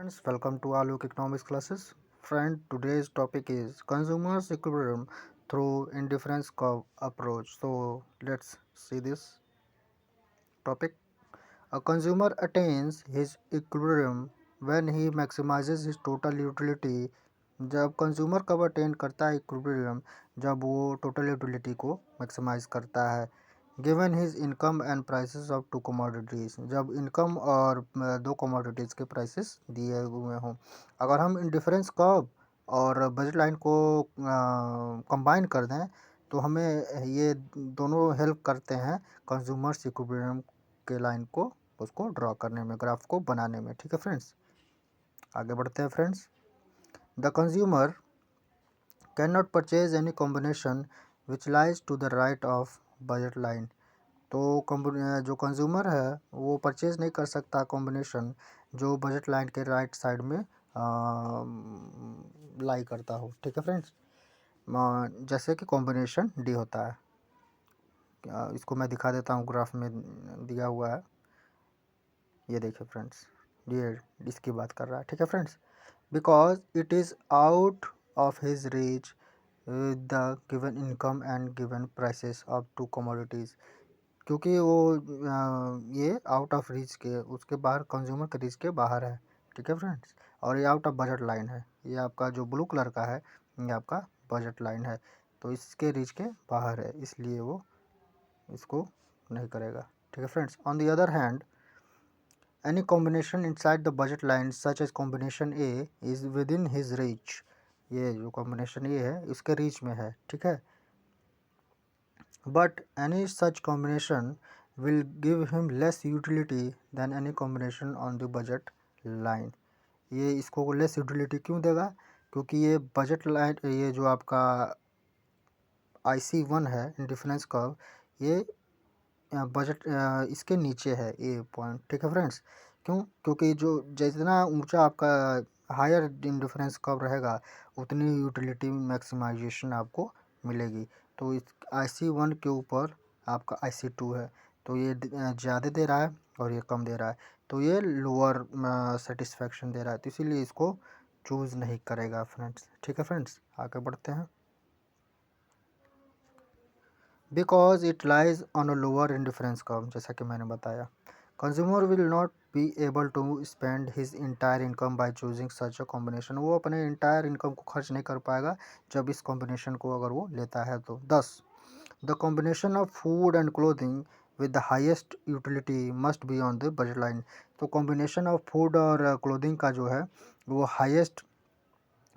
Friends, welcome to Aluk Economics classes. Friend, today's topic is consumers equilibrium through indifference curve approach. So let's see this topic. A consumer attains his equilibrium when he maximizes his total utility. जब consumer कब attain करता है equilibrium, जब वो total utility को maximise करता है given his income and prices of two commodities, जब इनकम और दो कमोडिटीज़ के प्राइसेस दिए हुए हों। अगर हम इंडिफरेंस कर्व और बजट लाइन को कंबाइन कर दें तो हमें ये दोनों हेल्प करते हैं कंज्यूमर्स इक्विलिब्रियम के लाइन को उसको ड्रॉ करने में, ग्राफ को बनाने में। ठीक है फ्रेंड्स, आगे बढ़ते हैं friends. The consumer can not purchase any combination which lies to the right of budget line. तो जो कंज्यूमर है वो परचेज नहीं कर सकता कॉम्बिनेशन जो बजट लाइन के राइट साइड में लाई करता हो। ठीक है फ्रेंड्स, जैसे कि कॉम्बिनेशन डी होता है। इसको मैं दिखा देता हूँ, ग्राफ में दिया हुआ है, ये देखिए फ्रेंड्स, ये इसकी बात कर रहा है। ठीक है friends, because it is out of his reach the given income and given prices of two commodities, क्योंकि वो ये आउट ऑफ रीच के, उसके बाहर, कंज्यूमर के रीच के बाहर है। ठीक है फ्रेंड्स, और ये आउट ऑफ बजट लाइन है। ये आपका जो ब्लू कलर का है ये आपका बजट लाइन है, तो इसके रीच के बाहर है, इसलिए वो इसको नहीं करेगा। ठीक है friends, on the other hand any combination inside the budget line such as combination A is with in his reach. ये जो कॉम्बिनेशन ए है इसके रीच में है। ठीक है, but any such combination will give him less utility than any combination on the budget line। ये इसको लेस यूटिलिटी क्यों देगा? क्योंकि ये बजट लाइन, ये जो आपका IC1 है इंडिफरेंस कर्व, ये बजट इसके नीचे है ए पॉइंट। ठीक है फ्रेंड्स, क्यों? क्योंकि जो जितना ऊंचा आपका हायर इंडिफरेंस कर्व रहेगा उतनी यूटिलिटी मैक्सिमाइजेशन आपको मिलेगी। तो इस IC1 के ऊपर आपका IC2 है, तो ये ज़्यादा दे रहा है और ये कम दे रहा है, तो ये लोअर सेटिस्फैक्शन दे रहा है, तो इसीलिए इसको चूज़ नहीं करेगा फ्रेंड्स। ठीक है फ्रेंड्स, आगे बढ़ते हैं। Because it lies on a lower indifference curve, जैसा कि मैंने बताया, consumer will not be able to spend his entire income by choosing such a combination. वो अपने इंटायर इनकम को खर्च नहीं कर पाएगा जब इस कॉम्बिनेशन को अगर वो लेता है तो। 10, the combination of food and clothing with the highest utility must be on the budget line. तो कॉम्बिनेशन ऑफ फूड और क्लोथिंग का जो है वो हाइएस्ट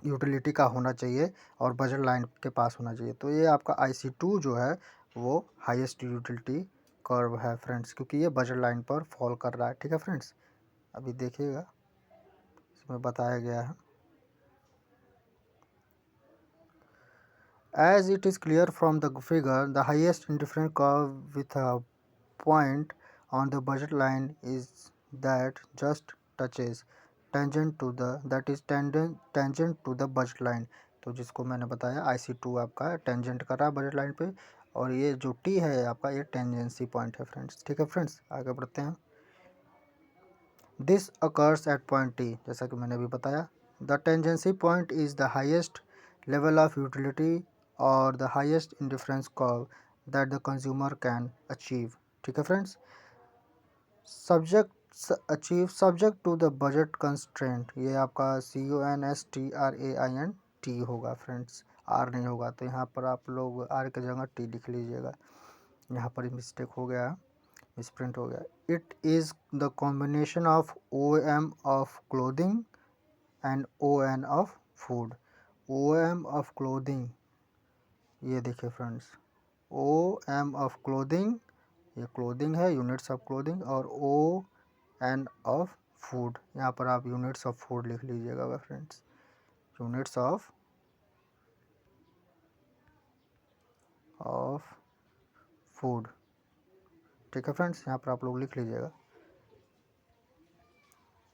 यूटिलिटी का होना चाहिए और बजट लाइन के पास होना चाहिए। तो ये आपका IC2 जो है वो हाईएस्ट यूटिलिटी कर्व है फ्रेंड्स, क्योंकि ये बजट लाइन पर फॉल कर रहा है। ठीक है फ्रेंड्स, अभी देखिएगा, इसमें बताया गया है, as it is clear from the figure the highest indifference curve with a point on the budget line is that just touches tangent to the, that is tangent to the budget line. तो जिसको मैंने बताया IC2 आपका tangent कर रहा है budget line पे, और ये जो T है आपका ये टेंजेंसी पॉइंट है फ्रेंड्स। ठीक है फ्रेंड्स, आगे बढ़ते हैं। This occurs at point T, जैसा कि मैंने अभी बताया, the tangency point is the highest level of utility और the highest indifference curve that the consumer can achieve. ठीक है friends, subject achieve subject to the budget constraint, ये आपका CONSTRAINT होगा फ्रेंड्स, R नहीं होगा, तो यहाँ पर आप लोग R की जगह T लिख लीजिएगा, यहाँ पर मिस्टेक हो गया, मिसप्रिंट हो गया। It is the combination of OM of clothing and ON of food. OM of clothing, ये देखिए फ्रेंड्स, OM ऑफ क्लोथिंग, ये क्लोथिंग है, यूनिट्स ऑफ क्लोथिंग, और ON ऑफ फूड, यहाँ पर आप यूनिट्स ऑफ फूड लिख लीजिएगा फ्रेंड्स, यूनिट्स ऑफ फूड। ठीक है फ्रेंड्स, यहाँ पर आप लोग लिख लीजिएगा,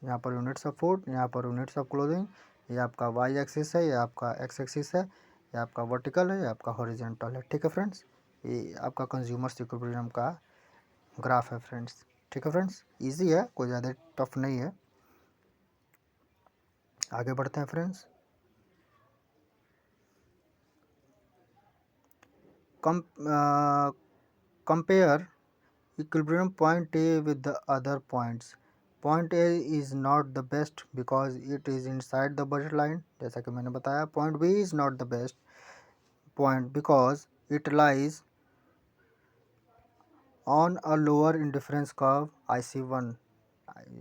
यहाँ पर यूनिट्स ऑफ फूड, यहाँ पर यूनिट्स ऑफ क्लोथिंग, ये आपका वाई एक्सिस है, ये आपका एक्स एक्सिस है, ये आपका वर्टिकल है, ये आपका हॉरिजेंटल है। ठीक है फ्रेंड्स, ये आपका कंज्यूमर इक्विलिब्रियम का ग्राफ है फ्रेंड्स। ठीक है फ्रेंड्स, इजी है, कोई ज़्यादा टफ नहीं है। आगे बढ़ते हैं friends. Compare equilibrium point A with the other points. Point A is not the best because it is inside the budget line, जैसा कि मैंने बताया. Point B is not the best point because it lies on a lower indifference curve IC1.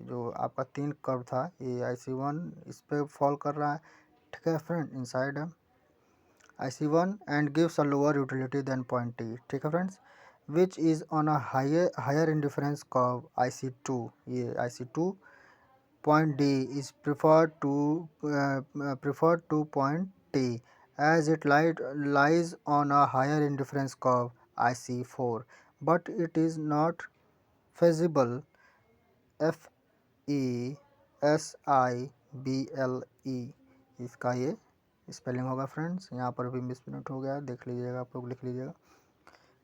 जो आपका 3 curve था ये IC1 इस पे फॉल कर रहा है, ठीक है फ्रेंड, इनसाइड है IC1 and gives a lower utility than point T, ठीक है friends, which is on a higher indifference curve IC2. ये IC2 point D is preferred to point T as it lies on a higher indifference curve IC4, but it is not feasible FESIBLE इसका ये spelling होगा friends, यहाँ पर भी misprint हो गया, देख लीजिएगा, आप लोग लिख लीजिएगा.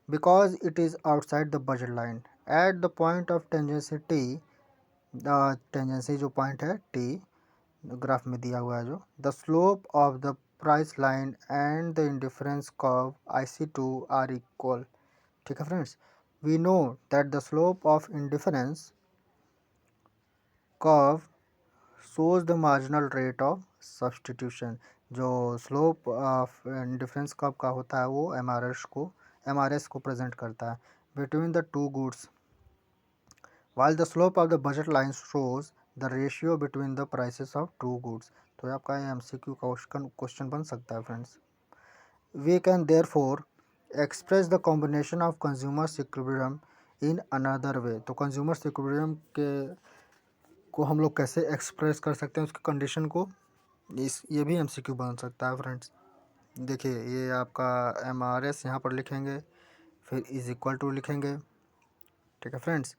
Because it is outside the budget line at the point of tangency T, tangency जो पॉइंट है T ग्राफ में दिया हुआ है जो, the slope of the price line and the indifference curve IC2 are equal, ठीक है friends. We know that the slope of indifference curve shows the marginal rate of substitution. जो slope of difference curve का होता है वो MRS को present करता है between the two goods, while the slope of the budget line shows the ratio between the prices of two goods. तो आपका एमसीक्यू क्वेश्चन बन सकता है friends. We can therefore express the combination of consumers equilibrium in another way. तो consumers equilibrium को हम लोग कैसे एक्सप्रेस कर सकते हैं उसकी कंडीशन को, ये भी एमसीक्यू बन सकता है फ्रेंड्स. देखिए ये आपका एमआरएस यहाँ पर लिखेंगे, फिर इज इक्वल टू लिखेंगे, ठीक है फ्रेंड्स,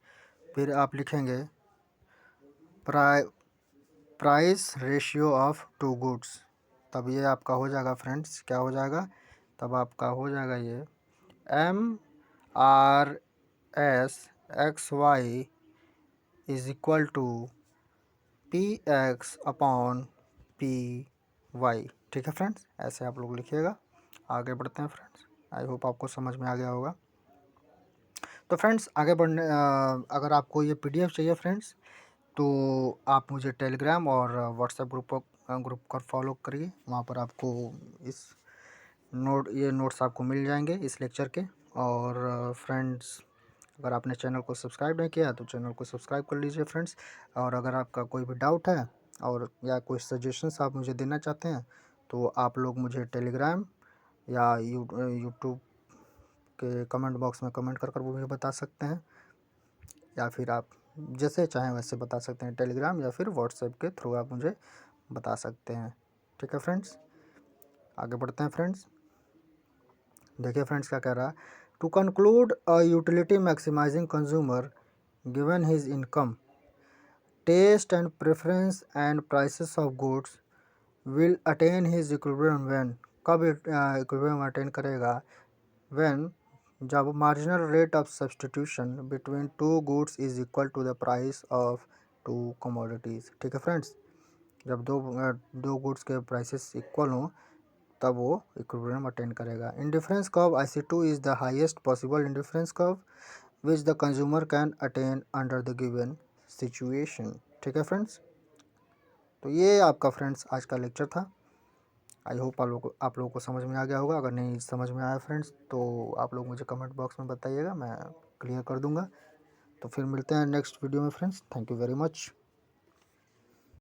फिर आप लिखेंगे price ratio of two goods. तब ये आपका हो जाएगा फ्रेंड्स, क्या हो जाएगा, तब आपका हो जाएगा ये MRS is equal to PX upon PY, ठीक है फ्रेंड्स, ऐसे आप लोग लिखिएगा. आगे बढ़ते हैं फ्रेंड्स, आई होप आपको समझ में आ गया होगा. तो फ्रेंड्स आगे बढ़ने अगर आपको ये PDF चाहिए फ्रेंड्स तो आप मुझे टेलीग्राम और व्हाट्सएप ग्रुप पर फॉलो करिए, वहाँ पर आपको इस ये नोट्स आपको मिल जाएंगे इस लेक्चर के. और फ्रेंड्स अगर आपने चैनल को सब्सक्राइब नहीं किया तो चैनल को सब्सक्राइब कर लीजिए फ्रेंड्स. और अगर आपका कोई भी डाउट है और या कोई सजेशंस आप मुझे देना चाहते हैं तो आप लोग मुझे टेलीग्राम या यूट्यूब के कमेंट बॉक्स में कमेंट कर वो मुझे बता सकते हैं, या फिर आप जैसे चाहें वैसे बता सकते हैं, टेलीग्राम या फिर व्हाट्सएप के थ्रू आप मुझे बता सकते हैं, ठीक है फ्रेंड्स. आगे बढ़ते हैं फ्रेंड्स. देखिए फ्रेंड्स क्या कह रहा है, to conclude a utility maximising consumer given his income, taste and preference and prices of goods will attain his equilibrium when, कब इक्विलिब्रियम अटेन करेगा, व्हेन जब marginal rate of substitution between two goods is equal to the price of two commodities, ठीक है friends, जब दो goods के prices equal हों तब वो इक्विलिब्रियम अटेन करेगा. Indifference curve IC2 is the highest possible indifference curve which the consumer can attain under the given situation, ठीक है फ्रेंड्स. तो ये आपका फ्रेंड्स आज का लेक्चर था. आई होप आप लोगों को समझ में आ गया होगा. अगर नहीं समझ में आया फ्रेंड्स तो आप लोग मुझे कमेंट बॉक्स में बताइएगा, मैं क्लियर कर दूंगा. तो फिर मिलते हैं नेक्स्ट वीडियो में friends. Thank you very much.